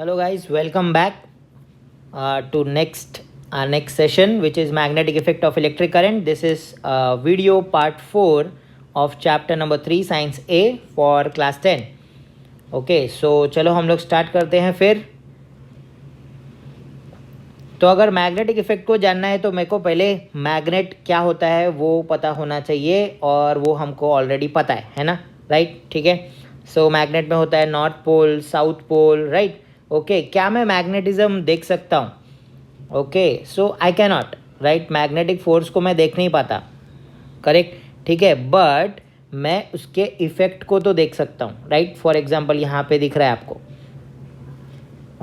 Hello guys, welcome back to next session, which is magnetic effect of electric current. This is video part 4 of chapter number 3 science A for class 10. Okay so चलो हम लोग start करते हैं फिर। तो अगर magnetic effect को जानना है तो मेरे को पहले मैग्नेट क्या होता है वो पता होना चाहिए, और वो हमको ऑलरेडी पता है ना, राइट? ठीक है। सो मैग्नेट में होता है north pole, south pole, right? Okay, क्या मैं मैग्नेटिज्म देख सकता हूँ? Okay, so I can not, right? Magnetic force को मैं देख नहीं पाता, करेक्ट? ठीक है, बट मैं उसके इफेक्ट को तो देख सकता हूँ, राइट? फॉर एग्जाम्पल यहाँ पे दिख रहा है आपको।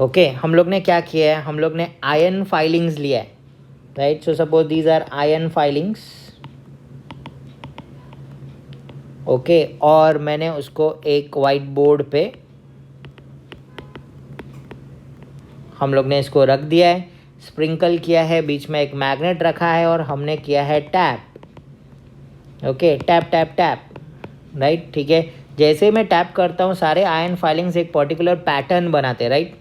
ओके, हम लोग ने क्या किया है, हम लोग ने आयन फाइलिंग्स लिया है, right? So suppose these are iron filings. Okay, और मैंने उसको एक वाइट बोर्ड पे हम लोग ने इसको रख दिया है, स्प्रिंकल किया है, बीच में एक मैग्नेट रखा है और हमने किया है tap. Okay, tap tap tap, right? ठीक है, जैसे मैं टैप करता हूँ सारे आयन फाइलिंग्स एक पर्टिकुलर पैटर्न बनाते हैं, right?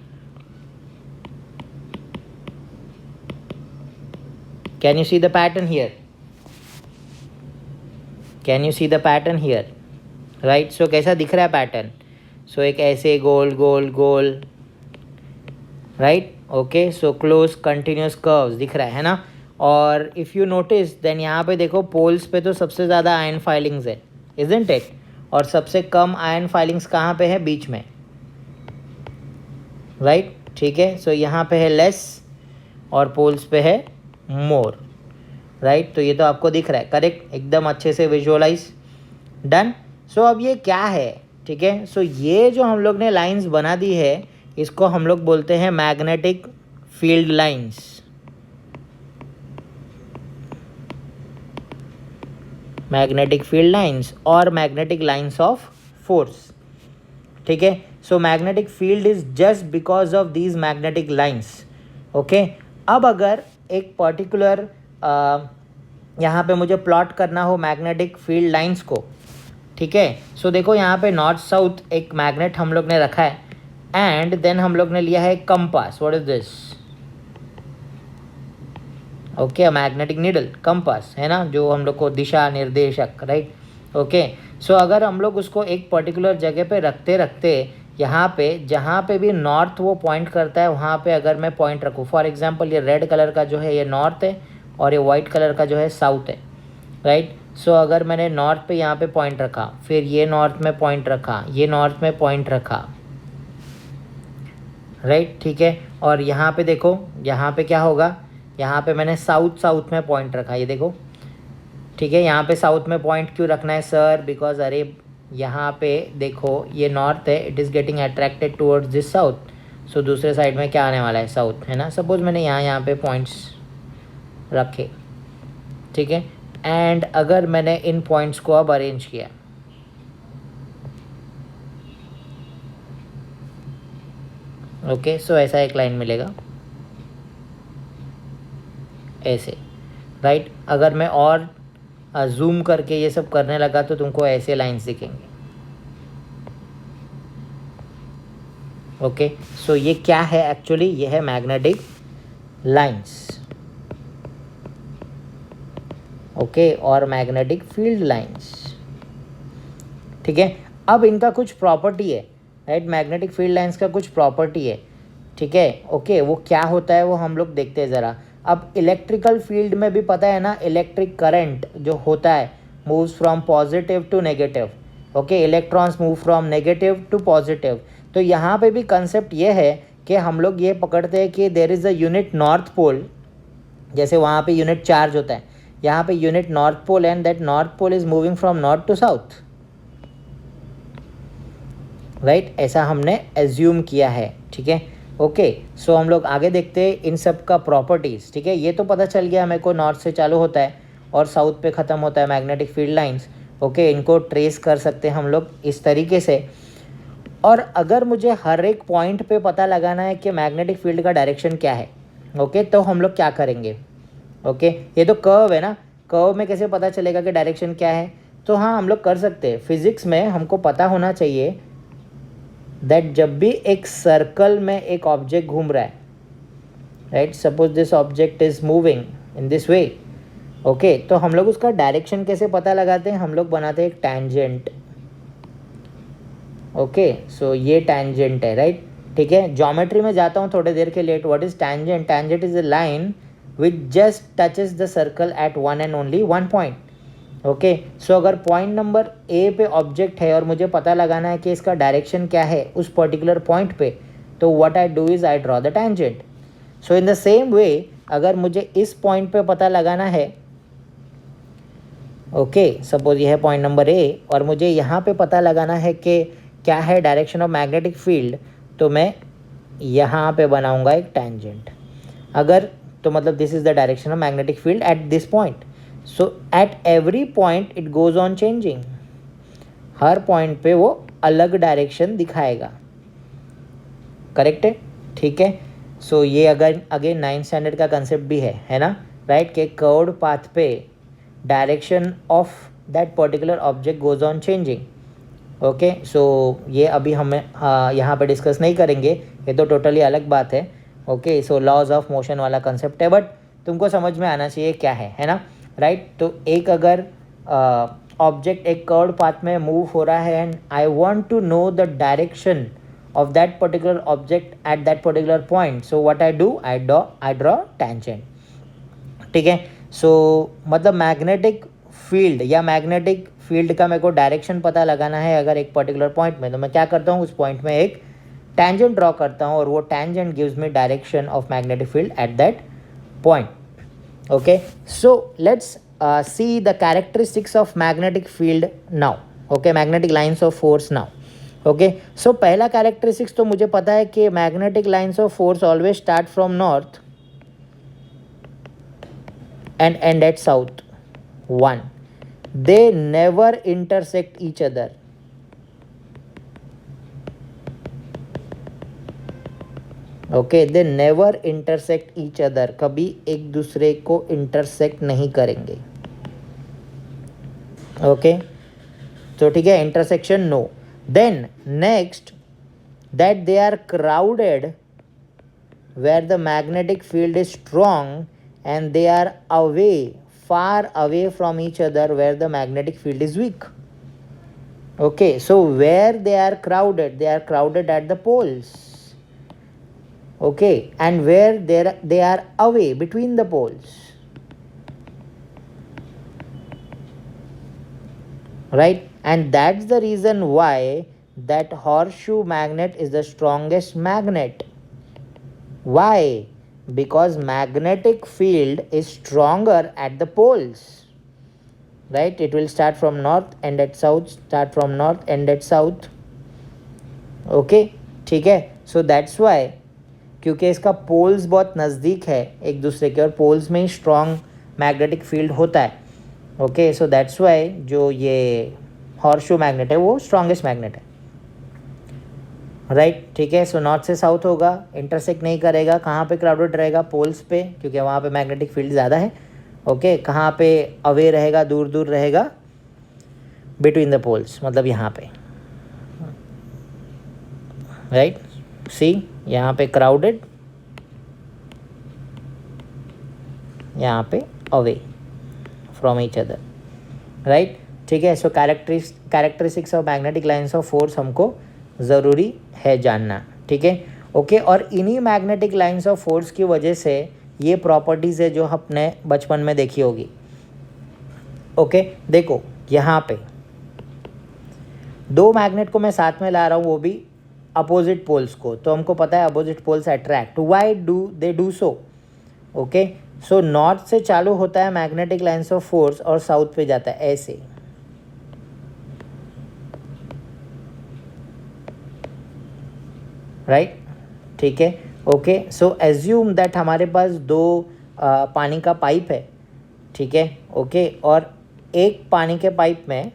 Can you see the pattern here? Can you see the pattern here? Right, so कैसा दिख रहा है पैटर्न? सो एक ऐसे गोल गोल गोल, right? Okay, so close continuous curves दिख रहा है ना। और इफ़ यू नोटिस देन यहाँ पे देखो पोल्स पे तो सबसे ज़्यादा आयन फाइलिंग्स है, इजंट इट? और सबसे कम आयन फाइलिंग्स कहाँ पे है? बीच में, राइट? ठीक है, सो यहाँ पे है लेस और पोल्स पे है मोर, राइट? तो ये तो आपको दिख रहा है, करेक्ट? एकदम अच्छे से विजुअलाइज, डन। सो अब ये क्या है? ठीक है, सो ये जो हम लोग ने लाइंस बना दी है इसको हम लोग बोलते हैं magnetic field lines. Magnetic field lines और मैग्नेटिक लाइंस ऑफ फोर्स। ठीक है, so magnetic field is just because of these magnetic lines. Okay, अब अगर एक पर्टिकुलर यहाँ पे मुझे प्लॉट करना हो मैग्नेटिक फील्ड लाइंस को, ठीक है, सो देखो यहाँ पे नॉर्थ साउथ एक मैग्नेट हम लोग ने रखा है, एंड देन हम लोग ने लिया है compass. What is this? Okay, magnetic needle, compass है ना, जो हम लोग को दिशा निर्देशक, राइट? ओके, सो अगर हम लोग उसको एक पर्टिकुलर जगह पे रखते रखते यहाँ पे जहाँ पे भी नॉर्थ वो पॉइंट करता है वहाँ पे अगर मैं पॉइंट रखूँ, फॉर एग्जांपल ये रेड कलर का जो है ये नॉर्थ है और ये वाइट कलर का जो है साउथ है, राइट? सो अगर मैंने नॉर्थ पे यहाँ पे पॉइंट रखा, फिर ये नॉर्थ में पॉइंट रखा, ये नॉर्थ में पॉइंट रखा, राइट? ठीक है, और यहाँ पे देखो यहाँ पे क्या होगा, यहाँ पे मैंने साउथ साउथ में पॉइंट रखा, ये देखो। ठीक है, यहाँ पे साउथ में पॉइंट क्यों रखना है सर? बिकॉज अरे यहाँ पे देखो ये नॉर्थ है, it is getting attracted towards this south, so दूसरे साइड में क्या आने वाला है? साउथ, है ना। सपोज मैंने यहाँ पे पॉइंट्स रखे, ठीक है, एंड अगर मैंने इन पॉइंट्स को अब अरेंज किया, ओके, सो ऐसा एक लाइन मिलेगा ऐसे, राइट? अगर मैं और जूम करके ये सब करने लगा तो तुमको ऐसे लाइंस दिखेंगे। ओके, सो ये क्या है एक्चुअली? ये है मैग्नेटिक लाइंस, ओके, और मैग्नेटिक फील्ड लाइंस। ठीक है, अब इनका कुछ प्रॉपर्टी है, राइट? मैग्नेटिक फील्ड लाइंस का कुछ प्रॉपर्टी है, ठीक है, ओके। वो क्या होता है वो हम लोग देखते हैं ज़रा। अब इलेक्ट्रिकल फील्ड में भी पता है ना, इलेक्ट्रिक करंट जो होता है moves from positive to negative, okay, electrons move from negative to positive. तो यहाँ पे भी कंसेप्ट ये है कि हम लोग ये पकड़ते हैं कि there is a unit north pole, जैसे वहाँ पे यूनिट चार्ज होता है, यहाँ पे unit north pole, and that north pole is moving from north to south, right? ऐसा हमने एज्यूम किया है, ठीक है, ओके। सो हम लोग आगे देखते हैं इन सब का प्रॉपर्टीज़, ठीक है। ये तो पता चल गया मेरे को, नॉर्थ से चालू होता है और साउथ पे ख़त्म होता है मैग्नेटिक फील्ड लाइंस, ओके। इनको ट्रेस कर सकते हैं हम लोग इस तरीके से। और अगर मुझे हर एक पॉइंट पे पता लगाना है कि मैग्नेटिक फील्ड का डायरेक्शन क्या है, ओके, तो हम लोग क्या करेंगे? ओके, ये तो कर्व है ना, कर्व में कैसे पता चलेगा कि डायरेक्शन क्या है? तो हाँ, हम लोग कर सकते हैं। फिज़िक्स में हमको पता होना चाहिए दैट जब भी एक सर्कल में एक ऑब्जेक्ट घूम रहा है, right, suppose this object is moving in this way, okay, तो हम लोग उसका डायरेक्शन कैसे पता लगाते हैं? हम लोग बनाते हैं एक टैंजेंट, ओके, सो ये टैंजेंट है, राइट, ठीक है। ज्योमेट्री में जाता हूँ थोड़ी देर के लिए। What is tangent? Tangent is a line which just touches the circle at one and only one point, okay. So अगर पॉइंट नंबर ए पे ऑब्जेक्ट है और मुझे पता लगाना है कि इसका डायरेक्शन क्या है उस पर्टिकुलर पॉइंट पे, तो what I do is I draw the tangent. So in the same way अगर मुझे इस पॉइंट पे पता लगाना है, ओके, सपोज ये है पॉइंट नंबर ए, और मुझे यहाँ पे पता लगाना है कि क्या है डायरेक्शन ऑफ मैग्नेटिक फील्ड, तो मैं यहाँ पे बनाऊंगा एक टैंजेंट। अगर तो मतलब this is the direction of magnetic field at this point, so at every point it goes on changing, her point पे वो अलग डायरेक्शन दिखाएगा, करेक्ट है, ठीक है। सो ये अगर अगेन 9th स्टैंडर्ड का कंसेप्ट भी है ना, राइट, के कर्व्ड पाथ पे direction of that particular object goes on changing, okay. So ये अभी हमें यहाँ पे डिस्कस नहीं करेंगे, ये तो टोटली अलग बात है, okay. So laws of motion वाला कंसेप्ट है, बट तुमको समझ में आना चाहिए क्या है ना, राइट। तो एक अगर ऑब्जेक्ट एक कर्व्ड पाथ में मूव हो रहा है and I want to know the direction of that particular object at that particular point, so what I do, I draw tangent, ठीक है। सो मतलब मैग्नेटिक फील्ड या मैग्नेटिक फील्ड का मेरे को डायरेक्शन पता लगाना है अगर एक पर्टिकुलर पॉइंट में, तो मैं क्या करता हूँ, उस पॉइंट में एक टैंजेंट ड्रॉ करता हूँ और वो tangent gives me direction of magnetic field at that point, okay. So let's see the characteristics of magnetic field now, okay, magnetic lines of force now, okay. So पहला characteristics तो मुझे पता है कि magnetic lines of force always start from north and end at south. 1, they never intersect each other, okay, they never intersect each other, कभी एक दूसरे को इंटरसेक्ट नहीं करेंगे, ओके, तो ठीक है, intersection no. Then next, that they are crowded where the magnetic field is strong and they are away, far away from each other where the magnetic field is weak, okay. So where they are crowded at the poles, okay, and where they are away between the poles, right, and that's the reason why that horseshoe magnet is the strongest magnet. Why? Because magnetic field is stronger at the poles, right, it will start from north, end at south, start from north, end at south, okay, ठीक है। so that's why, क्योंकि इसका poles बहुत नज़दीक है एक दूसरे के और पोल्स में ही स्ट्रॉन्ग मैग्नेटिक फील्ड होता है, ओके। सो दैट्स वाई जो ये हॉर्सशू मैग्नेट है वो स्ट्रॉन्गेस्ट मैग्नेट है, राइट, ठीक है। सो नॉर्थ से साउथ होगा, इंटरसेक्ट नहीं करेगा, कहाँ पे क्राउडेड रहेगा, पोल्स पे, क्योंकि वहाँ पे मैग्नेटिक फील्ड ज़्यादा है, ओके। कहाँ पे अवे रहेगा, दूर दूर रहेगा, बिटवीन द पोल्स, मतलब यहाँ पे, राइट, सी, यहाँ पे क्राउडेड, यहाँ पे away from each other, right, ठीक है। So characteristics of magnetic lines of force हमको ज़रूरी है जानना, ठीक है, ओके। और इन्हीं मैग्नेटिक लाइन्स ऑफ फोर्स की वजह से ये प्रॉपर्टीज़ है जो आपने बचपन में देखी होगी, ओके। देखो यहाँ पे दो मैग्नेट को मैं साथ में ला रहा हूँ, वो भी अपोजिट पोल्स को, तो हमको पता है opposite poles attract, why do they do so, okay. So north से चालू होता है मैग्नेटिक लाइन्स ऑफ फोर्स और साउथ पे जाता है ऐसे, राइट, ठीक है, ओके। सो एज्यूम दैट हमारे पास दो पानी का पाइप है, ठीक है, ओके, और एक पानी के पाइप में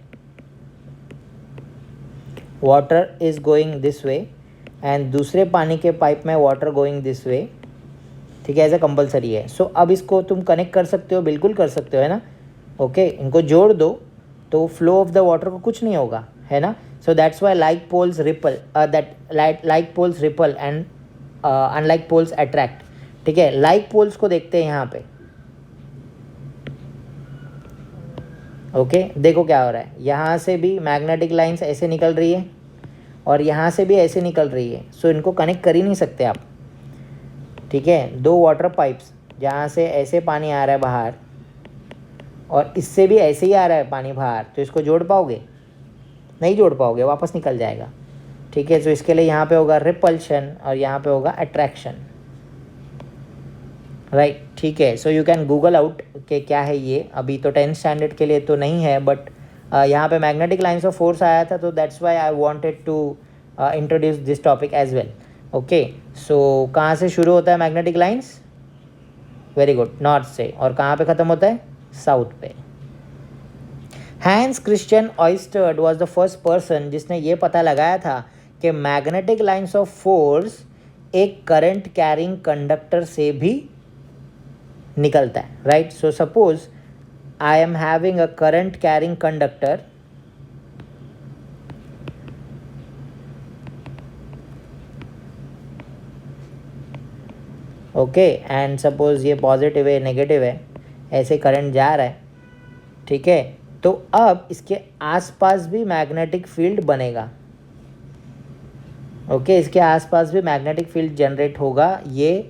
water is going this way and दूसरे पानी के पाइप में वाटर गोइंग दिस वे, ठीक है, ऐसा कंपलसरी है। सो अब इसको तुम कनेक्ट कर सकते हो, बिल्कुल कर सकते हो, है ना, ओके। इनको जोड़ दो तो फ्लो ऑफ द वाटर को कुछ नहीं होगा, है ना। So that's why like poles repel, like poles repel and unlike poles attract. ठीक है, like poles को देखते हैं यहाँ पे. ओके देखो क्या हो रहा है, यहाँ से भी मैग्नेटिक लाइंस ऐसे निकल रही है और यहाँ से भी ऐसे निकल रही है. सो इनको कनेक्ट कर ही नहीं सकते आप. ठीक है, दो वाटर पाइप्स जहाँ से ऐसे पानी आ रहा है बाहर और इससे भी ऐसे ही आ रहा है पानी बाहर, तो इसको जोड़ पाओगे? नहीं जोड़ पाओगे, वापस निकल जाएगा. ठीक है, तो इसके लिए यहाँ पे होगा रिपल्शन और यहाँ पे होगा अट्रैक्शन. राइट, ठीक है. So you can Google out कि क्या है ये. अभी तो 10th स्टैंडर्ड के लिए तो नहीं है, बट यहाँ पे मैग्नेटिक लाइन्स ऑफ फोर्स आया था, तो that's why I wanted to introduce this topic as well. Okay, so कहाँ से शुरू होता है magnetic lines? Very good, north से. और कहाँ पे ख़त्म होता है? साउथ पे. हैंस क्रिश्चियन ऑयस्टर्ड वाज द फर्स्ट पर्सन जिसने ये पता लगाया था कि मैग्नेटिक लाइन्स ऑफ फोर्स एक करंट कैरिंग कंडक्टर से भी निकलता है. Right, so suppose I am having a current carrying conductor. Okay, and suppose ये पॉजिटिव है, नेगेटिव है, ऐसे करंट जा रहा है. ठीक है, तो अब इसके आसपास भी मैग्नेटिक फील्ड बनेगा. ओके, इसके आसपास भी मैग्नेटिक फील्ड जनरेट होगा. ये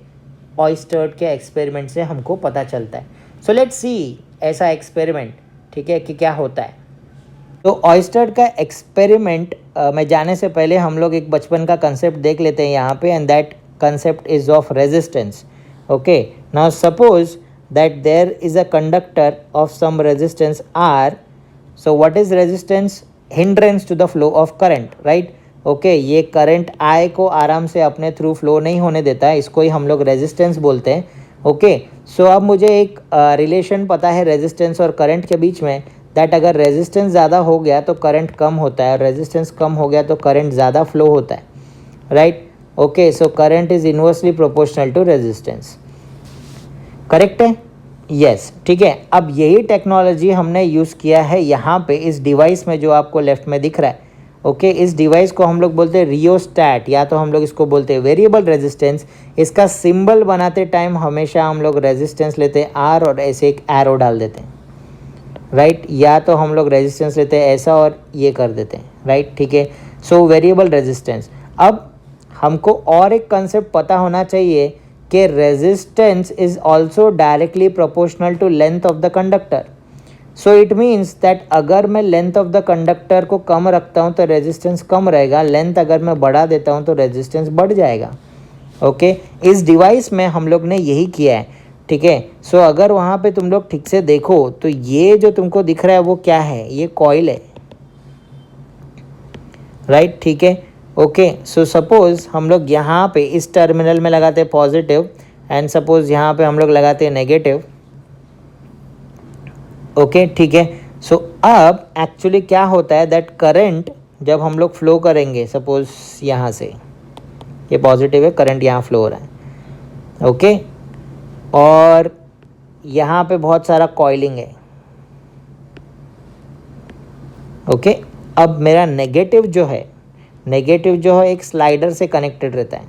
ऑयस्टर्ड के एक्सपेरिमेंट से हमको पता चलता है. सो लेट्स सी ऐसा एक्सपेरिमेंट. ठीक है, कि क्या होता है. तो ऑयस्टर्ड का एक्सपेरिमेंट में जाने से पहले हम लोग एक बचपन का कंसेप्ट देख लेते हैं यहाँ पे, and that concept is of resistance. Okay, now suppose that there is a conductor of some resistance R. So what is resistance? Hindrance to the flow of current, right? Okay, ये current I को आराम से अपने through flow नहीं होने देता है, इसको ही हम लोग रेजिस्टेंस बोलते हैं. ओके, सो अब मुझे एक रिलेशन पता है रेजिस्टेंस और करंट के बीच में, दैट अगर रेजिस्टेंस ज़्यादा हो गया तो करंट कम होता है और रेजिस्टेंस कम हो गया तो करंट ज़्यादा फ्लो होता है. Right, okay, so current is inversely proportional to resistance. Correct है? यस. ठीक है, अब यही टेक्नोलॉजी हमने यूज़ किया है यहाँ पे इस डिवाइस में जो आपको लेफ्ट में दिख रहा है. ओके, इस डिवाइस को हम लोग बोलते हैं रियोस्टैट, या तो हम लोग इसको बोलते हैं वेरिएबल रेजिस्टेंस. इसका सिंबल बनाते टाइम हमेशा हम लोग रेजिस्टेंस लेते हैं आर और ऐसे एक एरो डाल देते हैं. राइट, या तो हम लोग रेजिस्टेंस लेते हैं ऐसा और ये कर देते हैं. राइट, ठीक है. So variable resistance. अब हमको और एक कंसेप्ट पता होना चाहिए कि resistance is also directly proportional to length of the conductor. So it means that अगर मैं लेंथ ऑफ द कंडक्टर को कम रखता हूँ तो रेजिस्टेंस कम रहेगा, लेंथ अगर मैं बढ़ा देता हूँ तो रेजिस्टेंस बढ़ जाएगा. ओके, इस डिवाइस में हम लोग ने यही किया है. ठीक है, सो अगर वहाँ पे तुम लोग ठीक से देखो तो ये जो तुमको दिख रहा है वो क्या है? ये कॉइल है. राइट, ठीक है. ओके, सो सपोज हम लोग यहाँ पे इस टर्मिनल में लगाते हैं पॉजिटिव एंड सपोज यहाँ पे हम लोग लगाते हैं नेगेटिव. ओके, ठीक है. सो अब एक्चुअली क्या होता है दैट करंट जब हम लोग फ्लो करेंगे, सपोज यहाँ से ये पॉजिटिव है, करंट यहाँ फ्लो हो रहा है. ओके, और यहाँ पे बहुत सारा कॉइलिंग है. ओके, अब मेरा नेगेटिव जो है एक स्लाइडर से कनेक्टेड रहता है.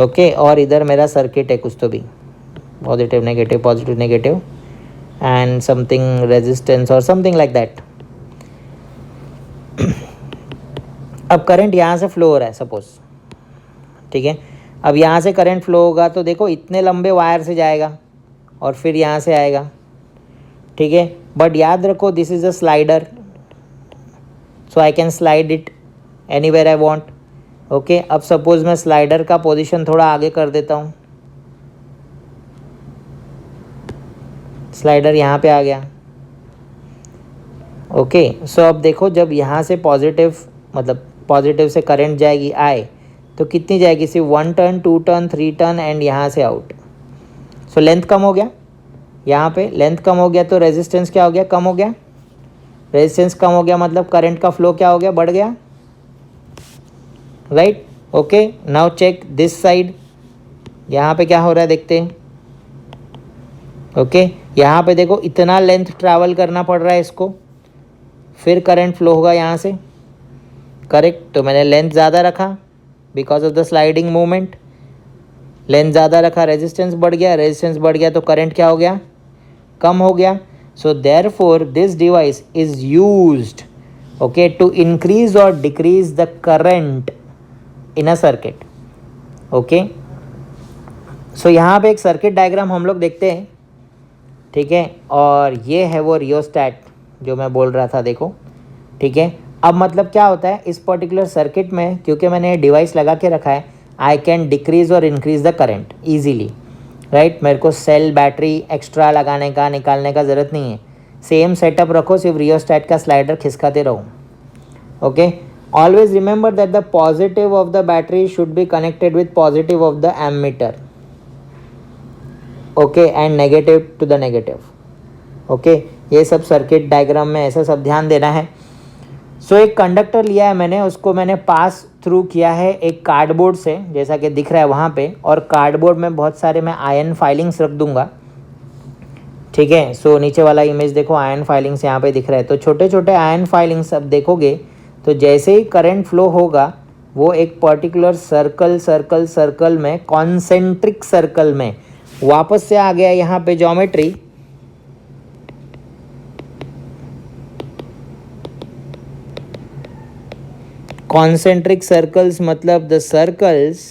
ओके, और इधर मेरा सर्किट है कुछ तो भी, positive negative and something resistance और समथिंग लाइक दैट. अब करंट यहाँ से फ्लो हो रहा है सपोज. ठीक है, अब यहाँ से करंट फ्लो होगा तो देखो इतने लंबे वायर से जाएगा और फिर यहाँ से आएगा. ठीक है, बट याद रखो this is a slider, so I can slide it anywhere I want. Okay, अब सपोज मैं स्लाइडर का पोजीशन थोड़ा आगे कर देता हूँ, स्लाइडर यहाँ पे आ गया. ओके, सो अब देखो जब यहाँ से पॉजिटिव से करंट जाएगी आई, तो कितनी जाएगी? सिर्फ 1 टर्न, 2 टर्न, 3 टर्न एंड यहाँ से आउट. सो लेंथ कम हो गया, यहाँ पे लेंथ कम हो गया तो रेजिस्टेंस क्या हो गया? कम हो गया. रेजिस्टेंस कम हो गया मतलब करंट का फ्लो क्या हो गया? बढ़ गया. Right, okay. Now check this side, यहाँ पे क्या हो रहा है देखते हैं. ओके, यहाँ पे देखो इतना लेंथ ट्रैवल करना पड़ रहा है इसको फिर करंट फ्लो होगा यहाँ से, करेक्ट। तो मैंने लेंथ ज़्यादा रखा because of the sliding movement, length ज़्यादा रखा, रेजिस्टेंस बढ़ गया, रेजिस्टेंस बढ़ गया तो करंट क्या हो गया, कम हो गया। So therefore this device is used okay to increase और decrease the current in a circuit. Okay, so यहाँ पे एक सर्किट डायग्राम हम लोग देखते हैं, ठीक है, और ये है वो रियोस्टैट जो मैं बोल रहा था, देखो, ठीक है। अब मतलब क्या होता है इस पर्टिकुलर सर्किट में, क्योंकि मैंने डिवाइस लगा के रखा है, आई कैन डिक्रीज और increase the current easily, right. मेरे को सेल बैटरी एक्स्ट्रा लगाने का निकालने का ज़रूरत नहीं है, सेम सेटअप रखो, सिर्फ रियोस्टैट का स्लाइडर खिसकाते रहो। Okay, always remember that the positive of the battery should be connected with positive of the ammeter, okay, and negative to the negative. Okay, ये सब सर्किट डायग्राम में ऐसा सब ध्यान देना है। सो एक कंडक्टर लिया है मैंने, उसको मैंने पास थ्रू किया है एक कार्डबोर्ड से, जैसा कि दिख रहा है वहाँ पे, और कार्डबोर्ड में बहुत सारे मैं आयरन फाइलिंग्स रख दूंगा, ठीक है। सो नीचे वाला इमेज देखो, आयरन फाइलिंग्स यहाँ पे दिख रहा है, तो छोटे छोटे आयरन फाइलिंग्स अब देखोगे तो जैसे ही करंट फ्लो होगा वो एक पर्टिकुलर सर्कल में, कॉन्सेंट्रिक सर्कल में, वापस से आ गया यहाँ पे ज्योमेट्री, कॉन्सेंट्रिक सर्कल्स मतलब the circles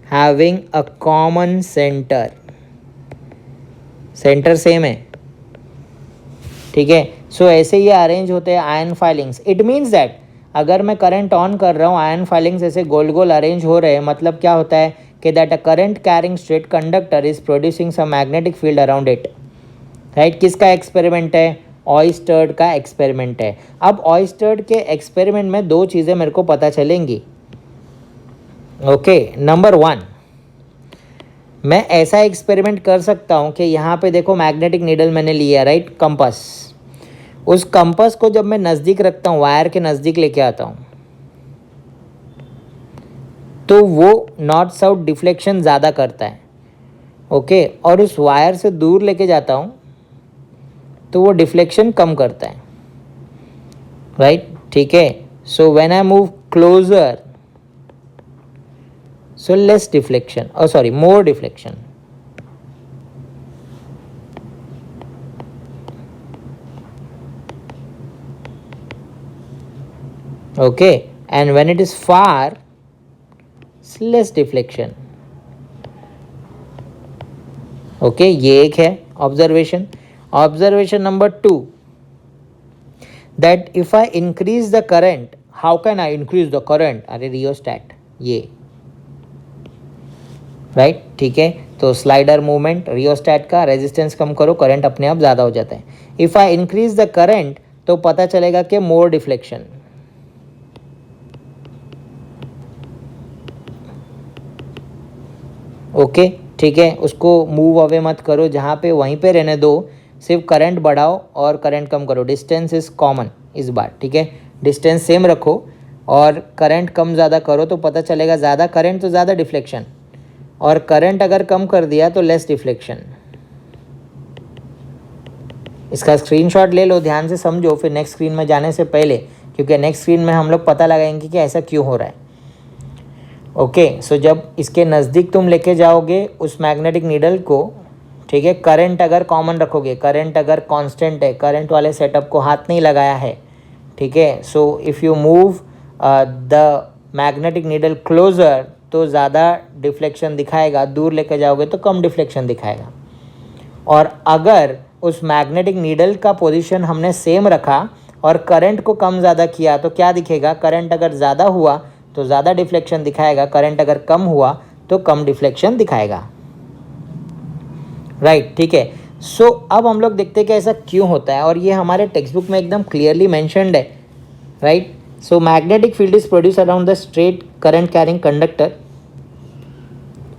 having a common centre, centre same है, ठीक है। सो ऐसे ये अरेंज होते हैं iron filings. It means that अगर मैं करंट ऑन कर रहा हूँ, आयरन फाइलिंग्स ऐसे गोल गोल अरेंज हो रहे हैं, मतलब क्या होता है कि that a current carrying straight conductor is producing some magnetic field around it, right. किसका एक्सपेरिमेंट है, ऑयस्टर्ड का एक्सपेरिमेंट है। अब ऑयस्टर्ड के एक्सपेरिमेंट में दो चीज़ें मेरे को पता चलेंगी। ओके, नंबर 1, मैं ऐसा एक्सपेरिमेंट कर सकता हूँ कि यहाँ पे देखो मैग्नेटिक नीडल मैंने लिया, राइट, कंपास। उस कंपास को जब मैं नज़दीक रखता हूँ, वायर के नज़दीक लेके आता हूँ, तो वो नॉर्थ साउथ डिफ्लेक्शन ज़्यादा करता है, ओके। और उस वायर से दूर लेके जाता हूँ तो वो डिफ्लेक्शन कम करता है, राइट, ठीक है। So when I move closer, so less deflection, oh sorry, more deflection, okay, and when it is far, it's less deflection, okay। ये एक है observation। Observation number 2, that if I increase the current, how can I increase the current, अरे rheostat, ये, right, ठीक है। तो slider movement, rheostat का resistance कम करो, करंट अपने आप ज़्यादा हो जाता है। If I increase the current तो पता चलेगा कि मोर डिफ्लेक्शन, ओके, ठीक है। उसको मूव अवे मत करो, जहाँ पे वहीं पे रहने दो, सिर्फ करंट बढ़ाओ और करंट कम करो। डिस्टेंस इज़ कॉमन इस बार, ठीक है, डिस्टेंस सेम रखो और करंट कम ज़्यादा करो तो पता चलेगा ज़्यादा करंट तो ज़्यादा डिफ्लेक्शन, और करंट अगर कम कर दिया तो लेस डिफ्लेक्शन। इसका स्क्रीनशॉट ले लो, ध्यान से समझो, फिर नेक्स्ट स्क्रीन में जाने से पहले, क्योंकि नेक्स्ट स्क्रीन में हम लोग पता लगाएंगे कि ऐसा क्यों हो रहा है। ओके, सो जब इसके नज़दीक तुम लेके जाओगे उस मैग्नेटिक नीडल को, ठीक है, करंट अगर कॉमन रखोगे, करंट अगर कांस्टेंट है, करंट वाले सेटअप को हाथ नहीं लगाया है, ठीक है। So if you move the magnetic needle closer तो ज़्यादा डिफ्लेक्शन दिखाएगा, दूर लेके जाओगे तो कम डिफ्लेक्शन दिखाएगा। और अगर उस मैग्नेटिक नीडल का पोजीशन हमने सेम रखा और करंट को कम ज़्यादा किया तो क्या दिखेगा, करंट अगर ज़्यादा हुआ तो ज़्यादा डिफ्लेक्शन दिखाएगा, करंट अगर कम हुआ तो कम डिफ्लेक्शन दिखाएगा, राइट, ठीक है। सो अब हम लोग देखते हैं कि ऐसा क्यों होता है, और ये हमारे टेक्स्ट बुक में एकदम क्लियरली मैंशनड है, right. So magnetic field is produce around the straight current carrying conductor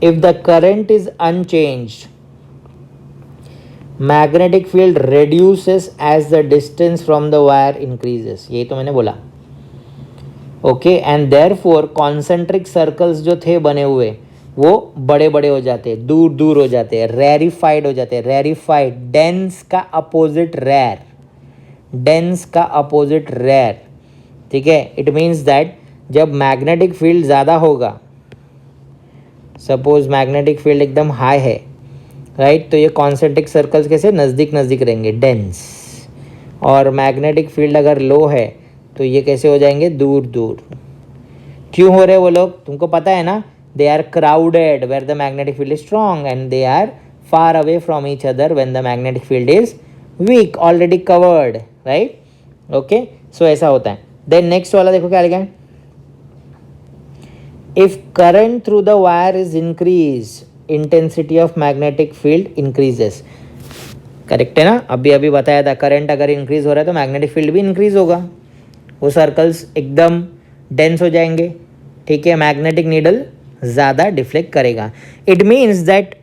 if the current is unchanged, magnetic field reduces as the distance from the wire increases, यही तो मैंने बोला, okay. And therefore concentric circles जो थे बने हुए वो बड़े बड़े हो जाते, दूर दूर हो जाते, रेरिफाइड हो जाते। रेरिफाइड, डेंस का अपोजिट रेयर, डेंस का अपोजिट रेयर, ठीक है। इट मीन्स दैट जब मैग्नेटिक फील्ड ज़्यादा होगा, सपोज मैग्नेटिक फील्ड एकदम हाई है, राइट, तो ये कॉन्सेंट्रिक सर्कल्स कैसे नज़दीक नज़दीक रहेंगे, डेंस। और मैग्नेटिक फील्ड अगर लो है तो ये कैसे हो जाएंगे, दूर दूर। क्यों हो रहे वो लोग, तुमको पता है ना, they are crowded where the magnetic field is strong and they are far away from each other when the magnetic field is weak, already covered, right. Okay, so ऐसा होता है। देन नेक्स्ट वाला देखो क्या लिखा है, if current through the wire is increase, intensity of magnetic field increases. Correct है ना, अभी अभी बताया था, करंट अगर इंक्रीज हो रहा है तो मैग्नेटिक फील्ड भी इंक्रीज होगा, वो सर्कल्स एकदम डेंस हो जाएंगे, ठीक है, मैग्नेटिक नीडल ज़्यादा डिफ्लेक्ट करेगा। इट मीन्स दैट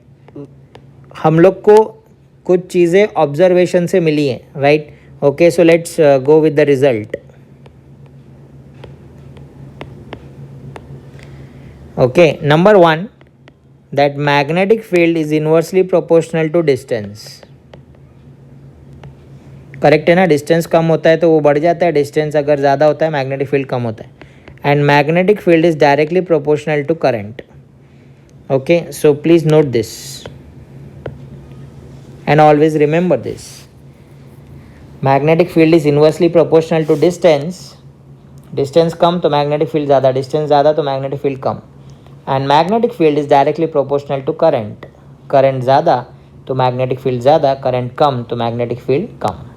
हम लोग को कुछ चीज़ें ऑब्जर्वेशन से मिली हैं, right. Okay, so let's go with the result. Okay, number 1, that magnetic field is inversely proportional to distance. Correct है ना, डिस्टेंस कम होता है तो वो बढ़ जाता है, डिस्टेंस अगर ज़्यादा होता है मैग्नेटिक फील्ड कम होता है। And magnetic field is directly proportional to current. Okay, so please note this and always remember this. Magnetic field is inversely proportional to distance, distance कम तो मैग्नेटिक फील्ड ज़्यादा, डिस्टेंस ज़्यादा तो मैग्नेटिक फील्ड कम। And magnetic field is directly proportional to current, current ज़्यादा तो magnetic field ज़्यादा, current कम तो मैग्नेटिक फील्ड कम।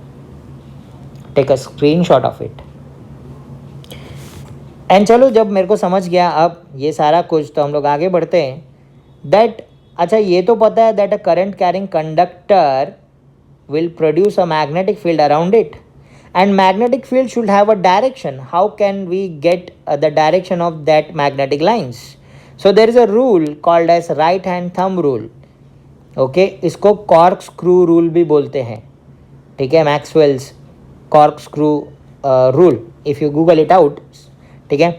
Take a screenshot of it. And चलो, जब मेरे को समझ गया अब ये सारा कुछ, तो हम लोग आगे बढ़ते हैं। दैट, अच्छा ये तो पता है that a current carrying conductor will produce a magnetic field around it, and magnetic field should have a direction. How can we get the direction of that magnetic lines? So there is a rule called as right hand thumb rule. Okay, इसको corkscrew rule भी बोलते हैं, ठीक है, Maxwell's corkscrew rule, if you google it out, ठीक है।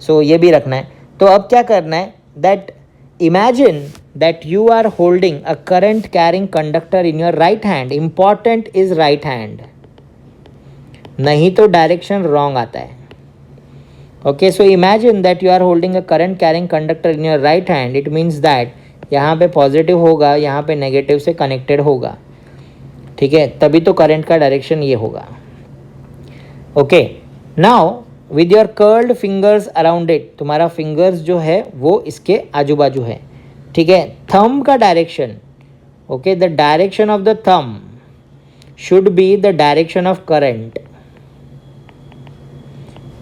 सो ये भी रखना है। तो अब क्या करना है, that imagine that you are holding a current carrying conductor in your right hand. Important is right hand, नहीं तो डायरेक्शन रॉन्ग आता है। Okay, so imagine that you are holding a current carrying conductor in your right hand. It means that यहाँ पे positive होगा, यहाँ पे negative से कनेक्टेड होगा, ठीक है, तभी तो करंट का डायरेक्शन ये होगा। Okay, now with your curled fingers around it, तुम्हारा फिंगर्स जो है वो इसके आजू बाजू है, ठीक है। थंब का direction, okay, the direction of the thumb should be the direction of current.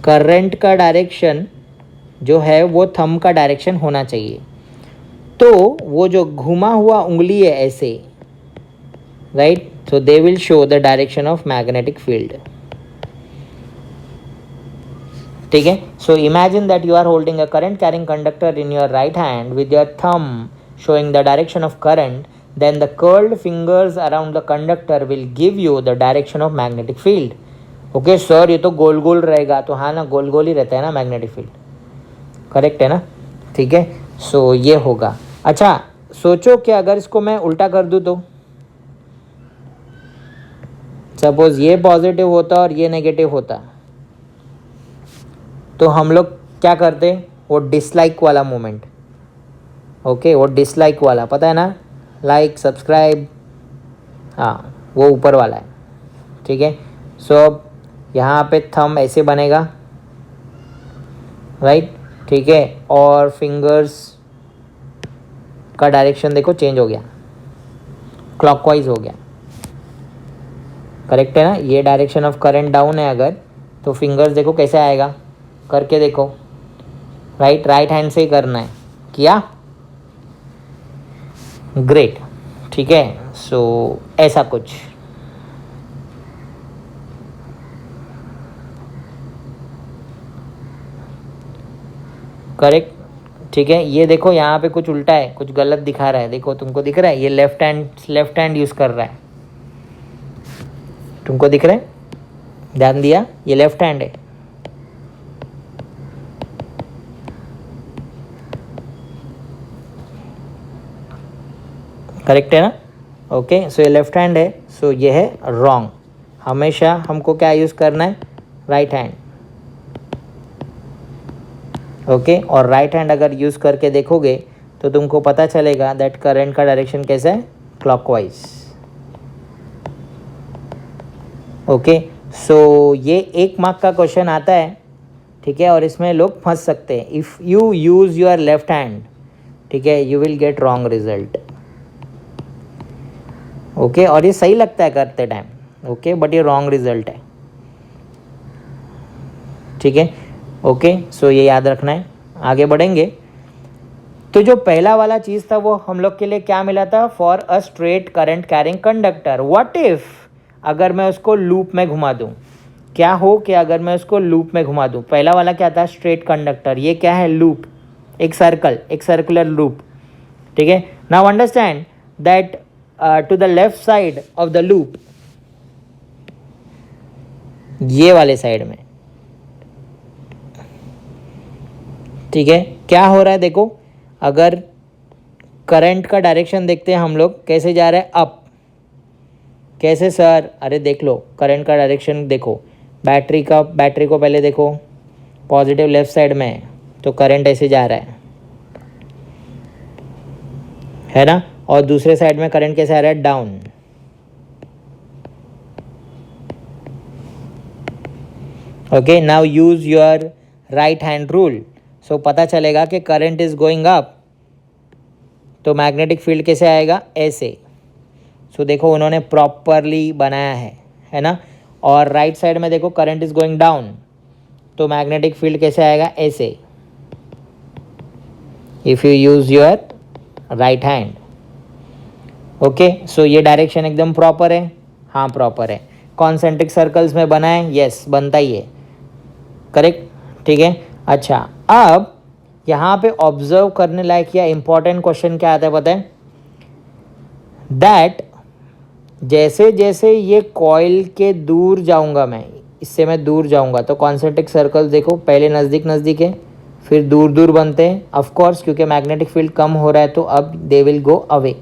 Current का डायरेक्शन जो है वो थंब का डायरेक्शन होना चाहिए। तो वो जो घुमा हुआ उंगली है ऐसे, right, so they will show the direction of magnetic field, ठीक है। So imagine that you are holding a current carrying conductor in your right hand with your thumb showing the direction of current, then the curled fingers around the conductor will give you the direction of magnetic field. Okay sir, ये तो गोल गोल रहेगा, तो हाँ ना, गोल गोल ही रहता है ना magnetic field, correct है ना, ठीक है। सो ये होगा। अच्छा सोचो कि अगर इसको मैं उल्टा कर दूँ तो, सपोज ये पॉजिटिव होता और ये नेगेटिव होता, तो हम लोग क्या करते, वो डिसलाइक वाला मोमेंट, ओके, वो डिसलाइक वाला पता है ना, लाइक सब्सक्राइब, हाँ वो ऊपर वाला है, ठीक है। सो अब यहाँ पे थंब ऐसे बनेगा, राइट, ठीक है, और फिंगर्स का डायरेक्शन देखो चेंज हो गया, क्लॉकवाइज हो गया, करेक्ट है ना। ये डायरेक्शन ऑफ करंट डाउन है अगर, तो फिंगर्स देखो कैसे आएगा, करके देखो, राइट, राइट हैंड से ही करना है, किया, ग्रेट, ठीक है। सो ऐसा कुछ, करेक्ट, ठीक है। ये देखो यहाँ पे कुछ उल्टा है, कुछ गलत दिखा रहा है, देखो तुमको दिख रहा है, ये लेफ्ट हैंड यूज़ कर रहा है, तुमको दिख रहा है, ध्यान दिया, ये लेफ्ट हैंड है, करेक्ट है ना। ओके, सो ये लेफ्ट हैंड है, सो ये है रॉन्ग, हमेशा हमको क्या यूज़ करना है, राइट हैंड। ओके, और राइट हैंड अगर यूज़ करके देखोगे तो तुमको पता चलेगा दैट करंट का डायरेक्शन कैसा है, क्लॉकवाइज। ओके, सो ये 1 मार्क का क्वेश्चन आता है, ठीक है, और इसमें लोग फंस सकते हैं। If you use your left hand, ठीक है, you will get wrong result. Okay, और ये सही लगता है करते टाइम, ओके, बट ये रॉन्ग रिजल्ट है, ठीक है। ओके, सो ये याद रखना है। आगे बढ़ेंगे तो जो पहला वाला चीज़ था वो हम लोग के लिए क्या मिला था, for a straight current carrying conductor. What if अगर मैं उसको लूप में घुमा दूँ, क्या हो कि अगर मैं उसको लूप में घुमा दूँ। पहला वाला क्या था, स्ट्रेट कंडक्टर, ये क्या है, लूप, एक सर्कल, एक सर्कुलर लूप, ठीक है। Now understand that to the left side of the loop, ये वाले साइड में, ठीक है, क्या हो रहा है देखो। अगर करंट का डायरेक्शन देखते हैं हम लोग, कैसे जा रहा है, अप। कैसे सर, अरे देख लो करंट का डायरेक्शन देखो, बैटरी को पहले देखो, पॉजिटिव लेफ्ट साइड में है तो करंट ऐसे जा रहा है ना, और दूसरे साइड में करंट कैसे आ रहा है, down. Okay, now use your right hand rule. So पता चलेगा कि करंट इज गोइंग अप तो मैग्नेटिक फील्ड कैसे आएगा, ऐसे। सो देखो उन्होंने प्रॉपरली बनाया है ना। और राइट साइड में देखो करंट इज गोइंग डाउन तो मैग्नेटिक फील्ड कैसे आएगा, ऐसे, if you use your right hand. Okay, so ये डायरेक्शन एकदम प्रॉपर है, हाँ प्रॉपर है। कॉन्सेंट्रिक सर्कल्स में बना है, यस बनता ही है, करेक्ट, ठीक है। अच्छा, अब यहाँ पे ऑब्जर्व करने लायक या इम्पॉर्टेंट क्वेश्चन क्या आता है पता है, दैट जैसे जैसे ये कॉइल के दूर जाऊंगा मैं, इससे मैं दूर जाऊंगा तो कॉन्सेंट्रिक सर्कल देखो पहले नज़दीक नज़दीक है, फिर दूर दूर बनते हैं, ऑफ कोर्स क्योंकि मैग्नेटिक फील्ड कम हो रहा है तो अब they will go away,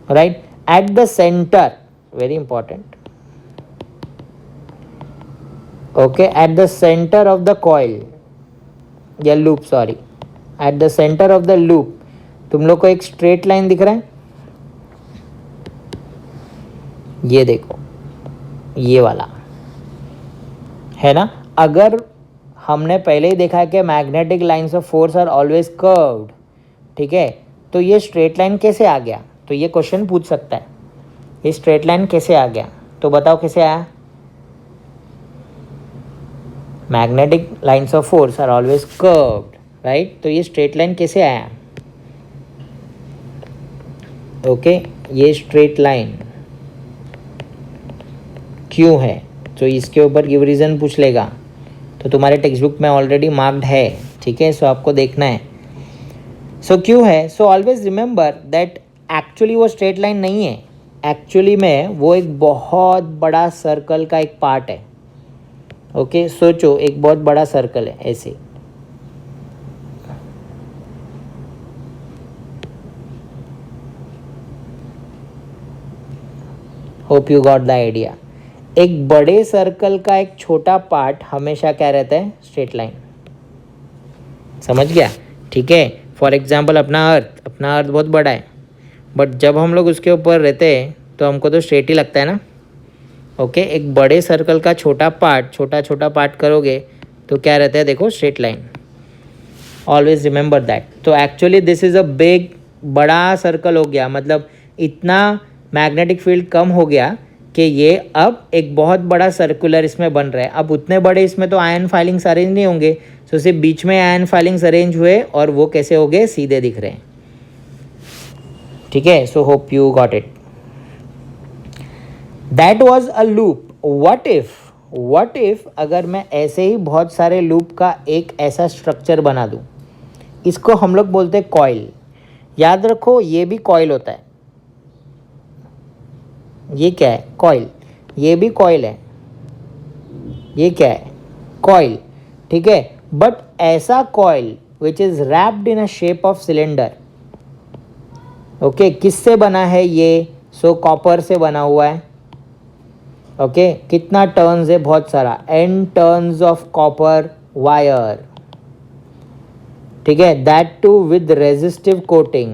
right. At the centre, very important, okay, at the centre of the coil या loop, sorry, at the centre of the loop तुम लोग को एक स्ट्रेट लाइन दिख रहा है, ये देखो, ये वाला है ना। अगर हमने पहले ही देखा है कि magnetic lines of force are always curved, ठीक है, तो ये स्ट्रेट लाइन कैसे आ गया, तो ये क्वेश्चन पूछ सकता है, ये स्ट्रेट लाइन कैसे आ गया, तो बताओ कैसे आया। Magnetic lines of force are always curved, right, तो ये स्ट्रेट लाइन कैसे आया, ओके, ये स्ट्रेट लाइन क्यों है, तो इसके ऊपर गिव रीज़न पूछ लेगा, तो तुम्हारे टेक्स्ट बुक में ऑलरेडी मार्क्ड है, ठीक है, सो आपको देखना है। सो क्यों है, so always remember that actually वो स्ट्रेट लाइन नहीं है, एक्चुअली में वो एक बहुत बड़ा सर्कल का एक पार्ट है। ओके, सोचो एक बहुत बड़ा सर्कल है ऐसे, hope you got the idea. एक बड़े सर्कल का एक छोटा पार्ट हमेशा क्या रहता है, स्ट्रेट लाइन, समझ गया, ठीक है। फॉर एग्जांपल अपना अर्थ बहुत बड़ा है, बट जब हम लोग उसके ऊपर रहते हैं तो हमको तो स्ट्रेट ही लगता है ना। ओके, एक बड़े सर्कल का छोटा छोटा पार्ट करोगे तो क्या रहता है, देखो straight line, always remember that. तो actually this is a big, बड़ा सर्कल हो गया, मतलब इतना मैग्नेटिक फील्ड कम हो गया कि ये अब एक बहुत बड़ा सर्कुलर इसमें बन रहा है। अब उतने बड़े इसमें तो आयन फाइलिंग्स अरेंज नहीं होंगे, तो सिर्फ बीच में आयन फाइलिंग्स अरेंज हुए और वो कैसे हो गए, सीधे दिख रहे हैं, ठीक है। सो hope you got it. That was a loop. What if अगर मैं ऐसे ही बहुत सारे लूप का एक ऐसा स्ट्रक्चर बना दूं, इसको हम लोग बोलते हैं कॉइल। याद रखो ये भी कॉइल होता है, ये क्या है, कॉइल, ये भी कॉइल है, ये क्या है, कॉइल, ठीक है। बट ऐसा coil which is wrapped in a shape of cylinder, okay, किससे बना है ये, सो कॉपर से बना हुआ है, ओके कितना टर्न्स है, बहुत सारा, n turns of copper wire, ठीक है, that too with resistive coating.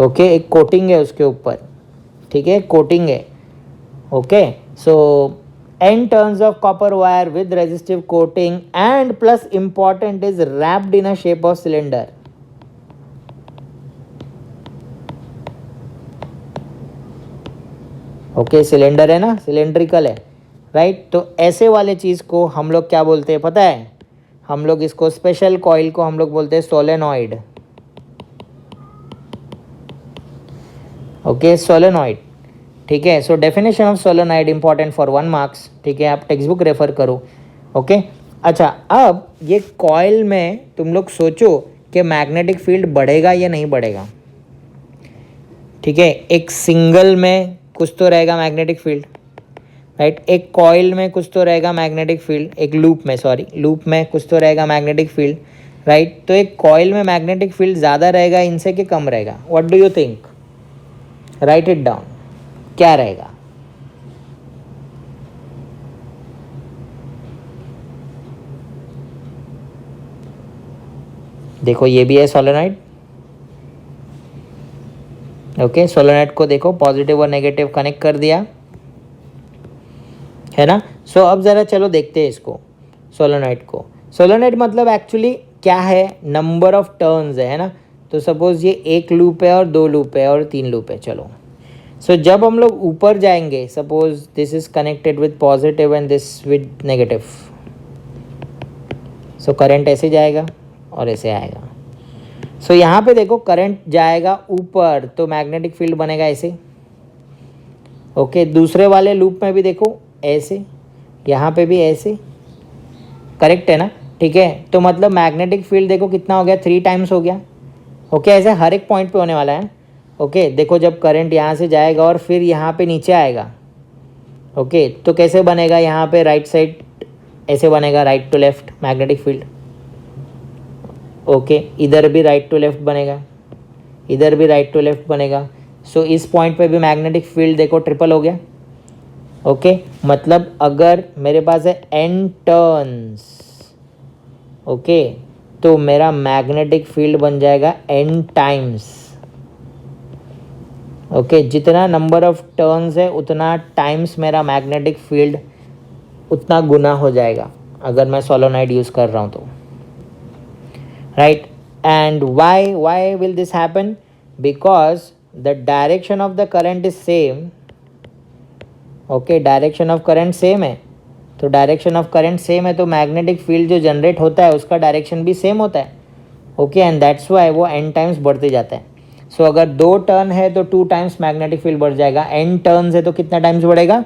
Okay एक कोटिंग है उसके ऊपर, ठीक है, कोटिंग है। Okay so n turns of copper wire with resistive coating and plus important is wrapped in a shape of cylinder. Okay cylinder है ना, सिलेंड्रिकल है, राइट। तो ऐसे वाले चीज़ को हम लोग क्या बोलते हैं पता है, हम लोग इसको स्पेशल कॉइल को हम लोग बोलते हैं सोलेनॉइड। ओके सोलेनॉइड, ठीक है। So definition of solenoid important for 1 marks, ठीक है, आप टेक्स्ट बुक रेफर करो। ओके अच्छा अब ये कॉइल में तुम लोग सोचो कि मैग्नेटिक फील्ड बढ़ेगा या नहीं बढ़ेगा, ठीक है। एक सिंगल में कुछ तो रहेगा मैग्नेटिक फील्ड, राइट, एक कॉइल में कुछ तो रहेगा मैग्नेटिक फील्ड, एक लूप में, सॉरी लूप में कुछ तो रहेगा मैग्नेटिक फील्ड, राइट। तो एक कॉइल में मैग्नेटिक फील्ड ज़्यादा रहेगा इनसे कि कम रहेगा, what do you think, right it down, क्या रहेगा। देखो ये भी है सोलेनॉइड, ओके सोलेनॉइड को देखो पॉजिटिव और नेगेटिव कनेक्ट कर दिया है ना। सो अब ज़रा चलो देखते हैं इसको, सोलेनॉइड को। सोलेनॉइड मतलब एक्चुअली क्या है, नंबर ऑफ टर्न्स है ना। तो सपोज ये एक लूप है और 2 लूप है और 3 लूप है, चलो। सो जब हम लोग ऊपर जाएंगे, suppose this is connected with positive and this with negative, so current ऐसे जाएगा और ऐसे आएगा। सो यहाँ पे देखो करंट जाएगा ऊपर तो मैग्नेटिक फील्ड बनेगा ऐसे, ओके दूसरे वाले लूप में भी देखो ऐसे, यहाँ पे भी ऐसे, करेक्ट है ना, ठीक है। तो मतलब मैग्नेटिक फील्ड देखो कितना हो गया, 3 टाइम्स हो गया, ओके ऐसे हर एक पॉइंट पे होने वाला है। ओके देखो जब करंट यहाँ से जाएगा और फिर यहाँ पे नीचे आएगा, ओके तो कैसे बनेगा, यहाँ पे राइट साइड ऐसे बनेगा, right to left magnetic field, okay इधर भी राइट टू लेफ्ट बनेगा, इधर भी राइट टू लेफ्ट बनेगा। सो इस पॉइंट पे भी मैग्नेटिक फील्ड देखो ट्रिपल हो गया, ओके मतलब अगर मेरे पास है n टर्न्स, ओके तो मेरा मैग्नेटिक फील्ड बन जाएगा n टाइम्स, ओके जितना नंबर ऑफ टर्न्स है उतना टाइम्स मेरा मैग्नेटिक फील्ड उतना गुना हो जाएगा अगर मैं सोलेनॉइड यूज़ कर रहा हूँ तो, right. And why will this happen, because the direction of the current is same, okay direction of current same है, तो डायरेक्शन ऑफ करंट सेम है तो मैग्नेटिक फील्ड जो जनरेट होता है उसका डायरेक्शन भी सेम होता है, ओके एंड दैट्स वाई वो n टाइम्स बढ़ते जाता है। सो अगर 2 टर्न है तो 2 टाइम्स मैग्नेटिक फील्ड बढ़ जाएगा, n टर्न्स है तो कितना टाइम्स बढ़ेगा,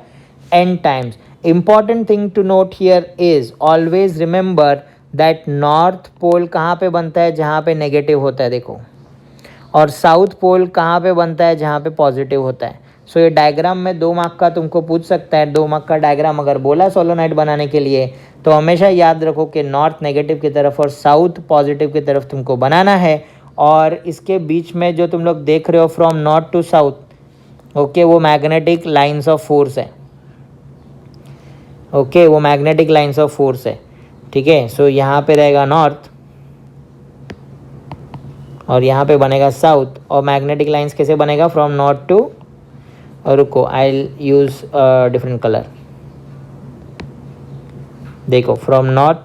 n times. Important thing to note here is always remember that north pole कहाँ पे बनता है, जहाँ पे नेगेटिव होता है देखो, और साउथ पोल कहाँ पे बनता है, जहाँ पे पॉजिटिव होता है। सो ये डायग्राम में 2 मार्क का तुमको पूछ सकता है, 2 मार्क का डायग्राम अगर बोला सोलेनॉइड बनाने के लिए तो हमेशा याद रखो कि नॉर्थ नेगेटिव की तरफ और साउथ पॉजिटिव की तरफ तुमको बनाना है। और इसके बीच में जो तुम लोग देख रहे हो from north to south, okay वो मैग्नेटिक लाइन्स ऑफ फोर्स है, ओके वो मैग्नेटिक लाइन्स ऑफ फोर्स है, ठीक है। सो यहाँ पे रहेगा नॉर्थ और यहाँ पे बनेगा साउथ, और मैग्नेटिक लाइन्स कैसे बनेगा फ्रॉम नॉर्थ टू, और रुको आई यूज़ डिफरेंट कलर, देखो फ्रॉम नॉर्थ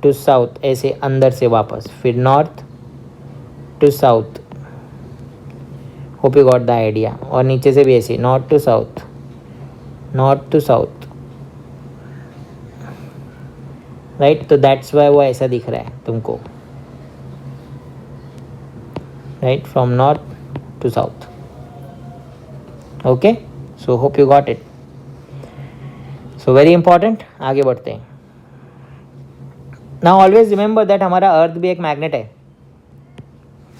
टू साउथ ऐसे अंदर से वापस, फिर north to south, hope you got the idea, और नीचे से भी ऐसे north to south, north to south, right. तो दैट्स वाई वो ऐसा दिख रहा है तुमको, right from north to south, okay so hope you got it. So very important, आगे बढ़ते हैं। नाउ ऑलवेज रिमेंबर दैट हमारा अर्थ भी एक मैग्नेट है,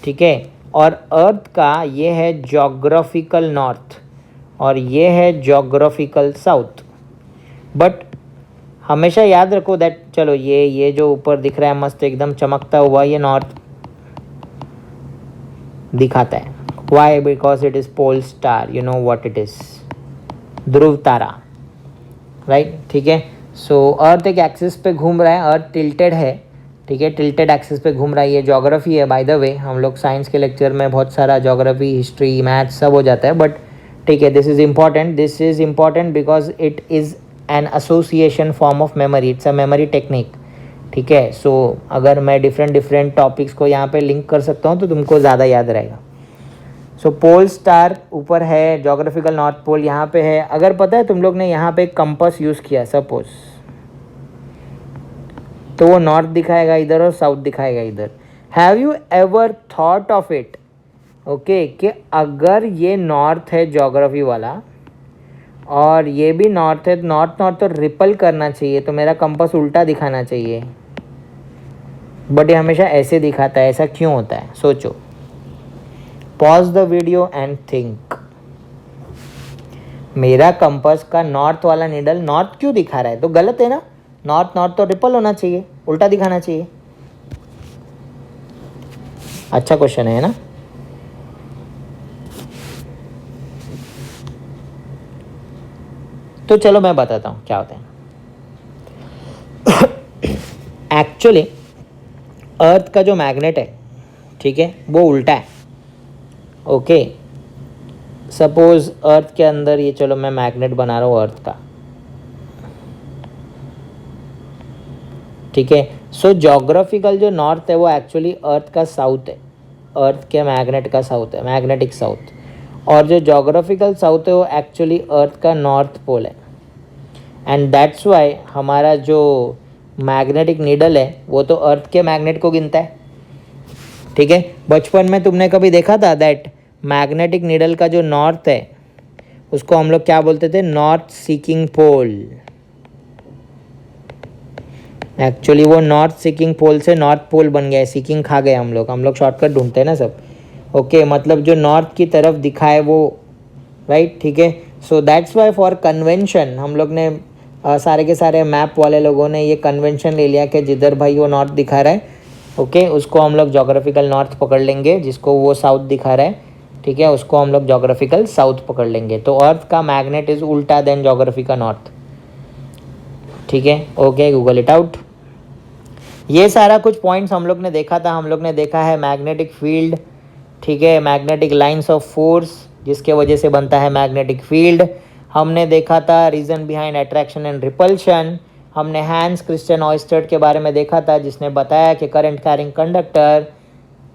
ठीक है, और अर्थ का ये है ज्योग्राफिकल नॉर्थ और ये है ज्योग्राफिकल साउथ। बट हमेशा याद रखो दैट, चलो ये जो ऊपर दिख रहा है मस्त एकदम चमकता हुआ, ये नॉर्थ दिखाता है, why? Because it is pole star, you know what it is, ध्रुव तारा, राइट, ठीक है। सो अर्थ एक एक्सिस पे घूम रहा है, अर्थ टिल्टेड है, ठीक है, टिल्टेड एक्सिस पे घूम रहा है। ये ज्योग्राफी है बाय द वे, हम लोग साइंस के लेक्चर में बहुत सारा ज्योग्राफी, हिस्ट्री, मैथ सब हो जाता है, बट ठीक है, this is important because it is an association form of memory, it's a memory technique, ठीक है। सो अगर मैं डिफरेंट टॉपिक्स को यहाँ पे लिंक कर सकता हूँ तो तुमको ज़्यादा याद रहेगा। सो पोल स्टार ऊपर है, जोग्राफिकल नॉर्थ पोल यहाँ पे है। अगर पता है तुम लोग ने यहाँ पे कंपास यूज़ किया सपोज, तो वो नॉर्थ दिखाएगा इधर और साउथ दिखाएगा इधर। Have you ever thought of it, okay, कि अगर ये नॉर्थ है ज्योग्राफी वाला और ये भी नॉर्थ है, नॉर्थ तो रिपल करना चाहिए, तो मेरा कंपास उल्टा दिखाना चाहिए, बट ये हमेशा ऐसे दिखाता है, ऐसा क्यों होता है? सोचो, pause the video and think. मेरा कंपास का नॉर्थ वाला नीडल नॉर्थ क्यों दिखा रहा है? तो गलत है ना, नॉर्थ तो रिपल होना चाहिए, उल्टा दिखाना चाहिए। अच्छा क्वेश्चन है ना। तो चलो मैं बताता हूँ क्या होता है। एक्चुअली अर्थ का जो मैग्नेट है, ठीक है, वो उल्टा है, ओके। सपोज अर्थ के अंदर ये, चलो मैं मैग्नेट बना रहा हूँ अर्थ का, ठीक है। सो ज्योग्राफिकल जो नॉर्थ है वो एक्चुअली अर्थ का साउथ है, अर्थ के मैग्नेट का साउथ है, मैग्नेटिक साउथ। और जो ज्योग्राफिकल साउथ है वो एक्चुअली अर्थ का नॉर्थ पोल है। एंड दैट्स वाई हमारा जो मैग्नेटिक नीडल है वो तो अर्थ के मैग्नेट को गिनता है, ठीक है। बचपन में तुमने कभी देखा था दैट मैग्नेटिक नीडल का जो नॉर्थ है उसको हम लोग क्या बोलते थे? नॉर्थ सीकिंग पोल। एक्चुअली वो नॉर्थ सीकिंग पोल से नॉर्थ पोल बन गया है, सीकिंग खा गए हम लोग शॉर्टकट ढूंढते हैं ना सब, ओके। मतलब जो नॉर्थ की तरफ दिखाए वो, राइट, ठीक है। So that's why for convention हम लोग ने सारे के सारे मैप वाले लोगों ने ये कन्वेंशन ले लिया कि जिधर भाई वो नॉर्थ दिखा रहा है, ओके, उसको हम लोग जोग्राफिकल नॉर्थ पकड़ लेंगे, जिसको वो साउथ दिखा रहा है, ठीक है, उसको हम लोग जोग्राफिकल साउथ पकड़ लेंगे। तो अर्थ का मैग्नेट इज उल्टा देन जोग्राफी का नॉर्थ, ठीक है, ओके, गूगल इट आउट। ये सारा कुछ पॉइंट्स हम लोग ने देखा था, हम लोग ने देखा है मैग्नेटिक फील्ड, ठीक है, मैग्नेटिक लाइंस ऑफ फोर्स जिसके वजह से बनता है मैग्नेटिक फील्ड। हमने देखा था reason behind attraction and repulsion. हमने हैंस क्रिश्चियन ऑयस्टर्ड के बारे में देखा था, जिसने बताया कि current carrying conductor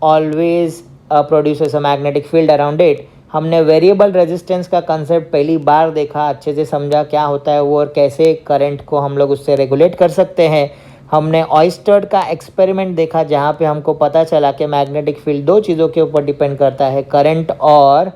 always produces a magnetic field around it. हमने वेरिएबल रेजिस्टेंस का कंसेप्ट पहली बार देखा, अच्छे से समझा क्या होता है वो और कैसे करंट को हम लोग उससे रेगुलेट कर सकते हैं। हमने ऑयस्टर्ड का एक्सपेरिमेंट देखा, जहाँ पे हमको पता चला कि मैग्नेटिक फील्ड दो चीज़ों के ऊपर डिपेंड करता है, करंट और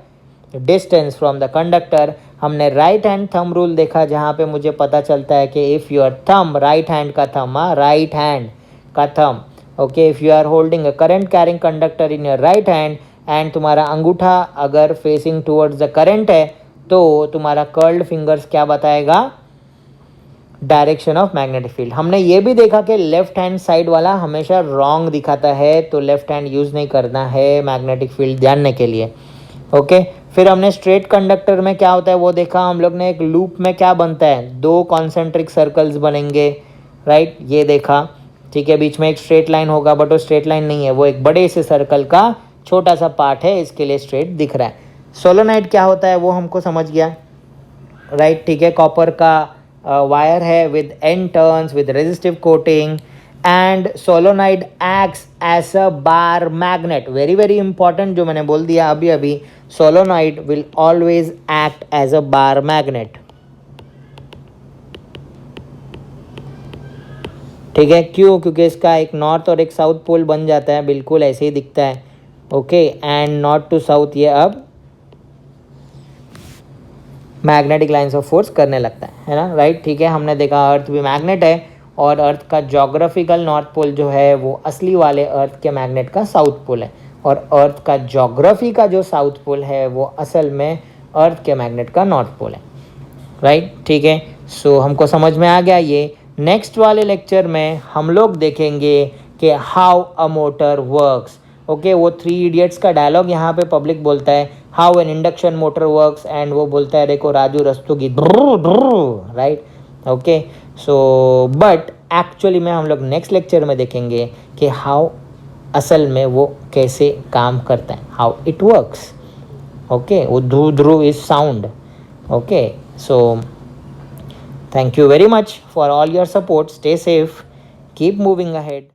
डिस्टेंस फ्रॉम द कंडक्टर। हमने राइट हैंड थंब रूल देखा, जहाँ पे मुझे पता चलता है कि if your thumb, right hand का थंब, राइट हैंड का thumb, okay, if you are holding a current carrying conductor in your right hand and तुम्हारा अंगूठा अगर फेसिंग टुवर्ड्स द करंट है, तो तुम्हारा कर्ल्ड फिंगर्स क्या बताएगा? Direction of magnetic field. हमने ये भी देखा कि लेफ्ट हैंड साइड वाला हमेशा रॉन्ग दिखाता है, तो लेफ्ट हैंड यूज़ नहीं करना है मैग्नेटिक फील्ड जानने के लिए, ओके। फिर हमने स्ट्रेट कंडक्टर में क्या होता है वो देखा हम लोग ने। एक लूप में क्या बनता है? दो कॉन्सेंट्रिक सर्कल्स बनेंगे, राइट, ये देखा, ठीक है। बीच में एक स्ट्रेट लाइन होगा, बट वो स्ट्रेट लाइन नहीं है, वो एक बड़े से सर्कल का छोटा सा पार्ट है, इसके लिए स्ट्रेट दिख रहा है। सोलोनाइड क्या होता है वो हमको समझ गया, राइट, ठीक है। कॉपर का वायर है with N turns with resistive coating and solenoid acts as a bar magnet. Very very important जो मैंने बोल दिया अभी अभी, solenoid will always act as a bar magnet, ठीक है। क्यों? क्योंकि इसका एक नॉर्थ और एक साउथ पोल बन जाता है, बिल्कुल ऐसे ही दिखता है, okay. And north to south ये अब मैग्नेटिक लाइंस ऑफ फोर्स करने लगता है ना, राइट, ठीक है। हमने देखा अर्थ भी मैग्नेट है और अर्थ का ज्योग्राफिकल नॉर्थ पोल जो है वो असली वाले अर्थ के मैग्नेट का साउथ पोल है, और अर्थ का ज्योग्राफी का जो साउथ पोल है वो असल में अर्थ के मैग्नेट का नॉर्थ पोल है, राइट, ठीक है। सो हमको समझ में आ गया ये। नेक्स्ट वाले लेक्चर में हम लोग देखेंगे कि how a motor works. Okay वो थ्री इडियट्स का डायलॉग यहाँ पे पब्लिक बोलता है, how an induction motor works, and वो बोलता है देखो Raju Rastogi, right. Okay so but actually में हम लोग नेक्स्ट लेक्चर में देखेंगे कि हाउ असल में वो कैसे काम करता है, हाउ इट वर्क्स। ओके वो Dhruv Dhruv is sound. Okay so thank you very much for all your support. Stay safe, keep moving ahead.